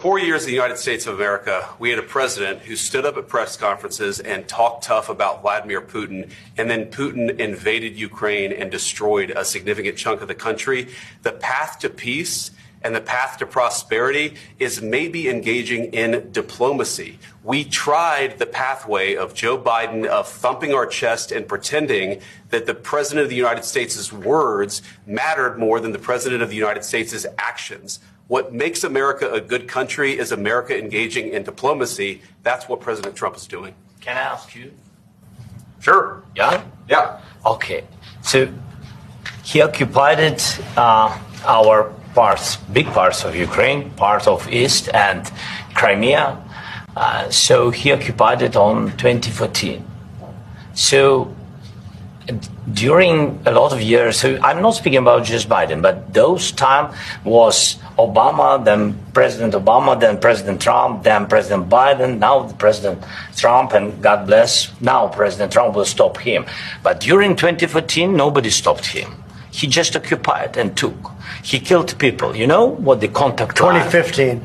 4 years in the United States of America, we had a president who stood up at press conferences and talked tough about Vladimir Putin, and then Putin invaded Ukraine and destroyed a significant chunk of the country. The path to peace and the path to prosperity is maybe engaging in diplomacy. We tried the pathway of Joe Biden of thumping our chest and pretending that the president of the United States' words mattered more than the president of the United States' actions. What makes America a good country is America engaging in diplomacy. That's what President Trump is doing. Can I ask you? Sure. Yeah? Yeah. Okay. So he occupied our parts, big parts of Ukraine, part of East and Crimea. So he occupied it on 2014. So during a lot of years, so I'm not speaking about just Biden, but those time was Obama, then President Obama, then President Trump, then President Biden, now President Trump, and God bless, now President Trump will stop him. But during 2014, nobody stopped him. He just occupied and took. He killed people. You know what the contact 2015.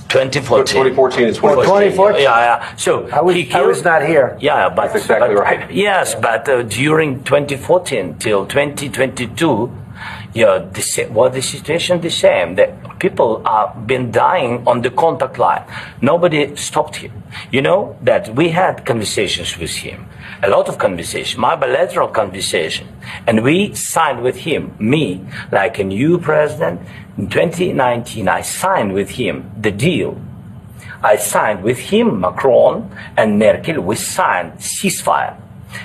2014 and 2014. Yeah. So I was not here. Yeah, but that's exactly right. Yes, but during 2014 till 2022, the situation the same. The people have been dying on the contact line. Nobody stopped him. You know that we had conversations with him, a lot of conversation, my bilateral conversation, and we signed with him, me, like a new president. In 2019, I signed with him the deal. I signed with him, Macron and Merkel, we signed ceasefire.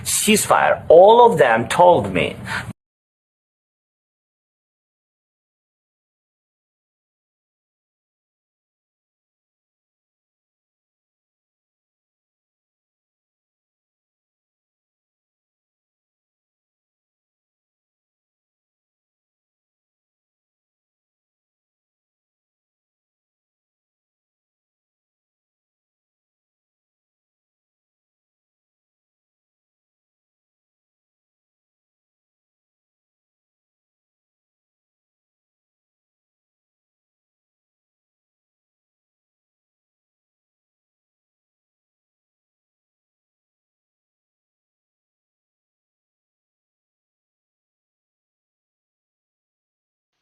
Ceasefire. All of them told me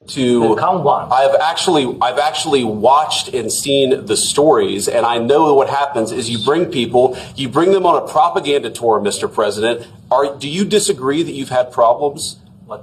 I've actually watched and seen the stories, and I know what happens is you bring them on a propaganda tour, Mr. President. Do you disagree that you've had problems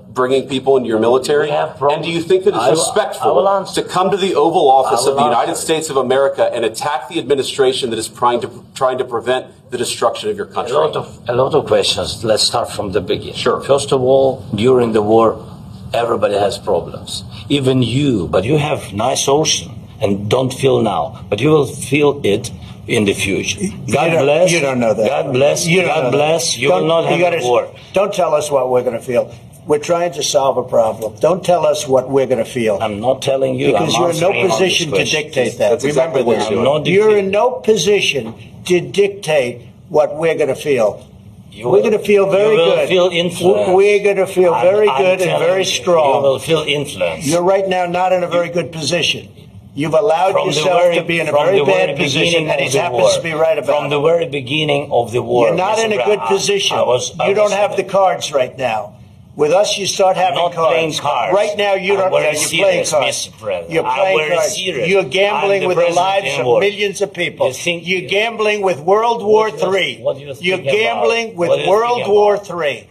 bringing people into your military? And do you think that it's respectful to come to the Oval Office of the United States of America and attack the administration that is trying to prevent the destruction of your country? A lot of questions. Let's start from the beginning. Sure. First of all, during the war, everybody has problems. Even you, but you have nice ocean and don't feel now, but you will feel it in the future. God bless. You don't know that. God bless. God bless. You will not have a war. Don't tell us what we're going to feel. We're trying to solve a problem. Don't tell us what we're going to feel. I'm not telling you. Because you're in no position to dictate that. That's exactly Remember what this. You're in no position to dictate what we're going to feel. We're going to feel very good. You will feel influence. We're going to feel very good and very strong. You will feel influence. You're right now not in a very good position. You've allowed yourself to be in a very bad position, and he happens to be right about it. From the very beginning of the war. You're not in a good position. You don't have the cards right now. With us, you start having cards. Playing cards. Right now, you don't. You're playing cards. You're playing cards. You're gambling with the lives of millions of people. You're gambling with World War III. You're gambling with World War III.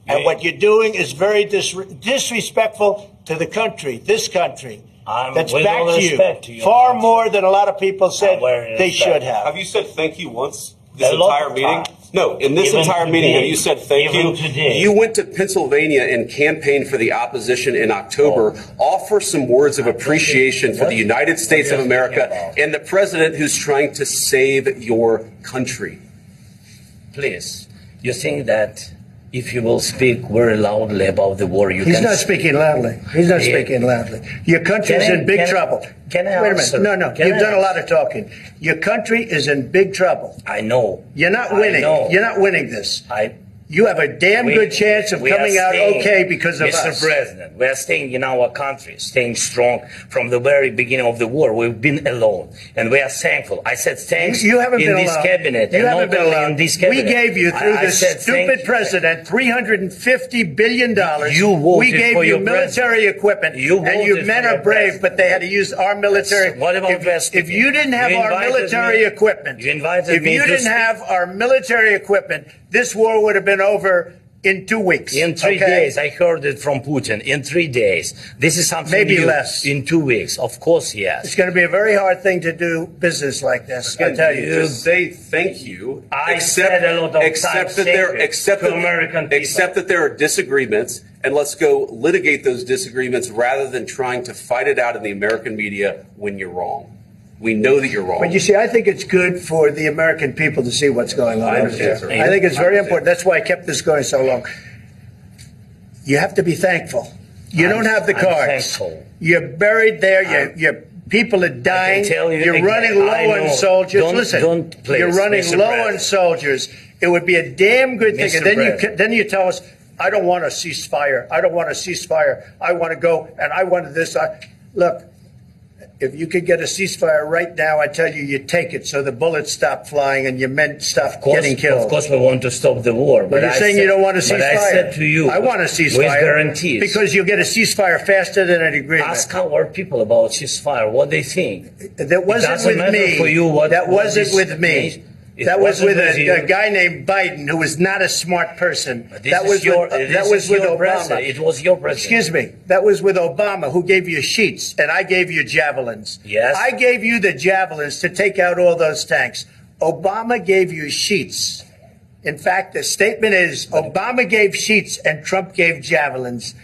And what you're doing is very disrespectful to the country, this country. That's back to you. Far more than a lot of people said they should have. Have you said thank you once this entire meeting? No, in this entire meeting, have you said thank you? You went to Pennsylvania and campaigned for the opposition in October. Offer some words of appreciation for the United States of America and the president who's trying to save your country. Please, you think that if you will speak very loudly about the war, He's not speaking loudly. He's not speaking loudly. Your country is in big trouble. Can I Wait a minute. No. You've done a lot of talking. Your country is in big trouble. I know. You're not winning. You're not winning this. you have a damn good chance of coming out okay because of us. Mr. President, we are staying in our country, staying strong from the very beginning of the war. We've been alone, and we are thankful. I said thanks you haven't in been this alone. cabinet. You and haven't not been only alone. in this cabinet. We gave you, through this stupid president, $350 billion. You voted we gave for you your military equipment, and your men are brave, but they had to use our military. What about if you didn't have our military equipment, if you didn't have our military equipment, this war would have been over in 2 weeks. In 3 days, I heard it from Putin. In 3 days. This is something maybe new. Less. In 2 weeks, of course, yes. It's going to be a very hard thing to do business like this. I tell you. Just say thank you. I said a lot of accept that there are disagreements, and let's go litigate those disagreements rather than trying to fight it out in the American media when you're wrong. We know that you're wrong. But you see, I think it's good for the American people to see what's going on. I understand, sir. I think it's very important. That's why I kept this going so long. You have to be thankful. You don't have the cards. Thankful. You're buried there. Your people are dying. You're running low on soldiers. Listen, you're running low on soldiers. It would be a damn good thing. And then you tell us, I don't want a ceasefire. I don't want a ceasefire. I want to go and I want this. Look. If you could get a ceasefire right now, I tell you, you take it so the bullets stop flying and your men stop getting killed. Of course, we want to stop the war. But you're saying you don't want a ceasefire. But I said to you, I want a ceasefire. With guarantees. Because you'll get a ceasefire faster than an agreement. Ask our people about ceasefire, what they think. That wasn't with me. That wasn't with me. That was with a guy named Biden, who was not a smart person. That was with Obama. It was your president. Excuse me. That was with Obama, who gave you sheets, and I gave you javelins. Yes. I gave you the javelins to take out all those tanks. Obama gave you sheets. In fact, the statement is Obama gave sheets and Trump gave javelins.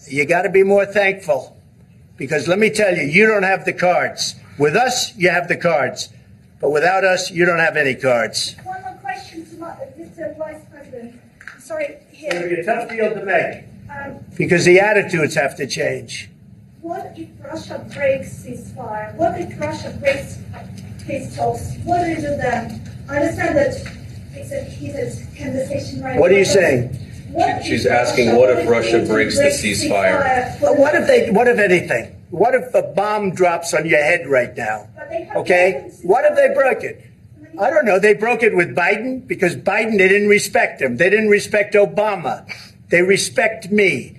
You got to be more thankful, because let me tell you, you don't have the cards. With us, you have the cards. But without us, you don't have any cards. One more question to Mr. Vice President. I'm sorry, here. It'll be a tough deal to make. Because the attitudes have to change. What if Russia breaks ceasefire? What if Russia breaks peace talks? What do you do then? I understand that it's a heated conversation right now. What are you saying? She's asking, what if Russia breaks the ceasefire? What if anything? What if a bomb drops on your head right now? Okay? What if they broke it? I don't know. They broke it with Biden because Biden, they didn't respect him. They didn't respect Obama. They respect me.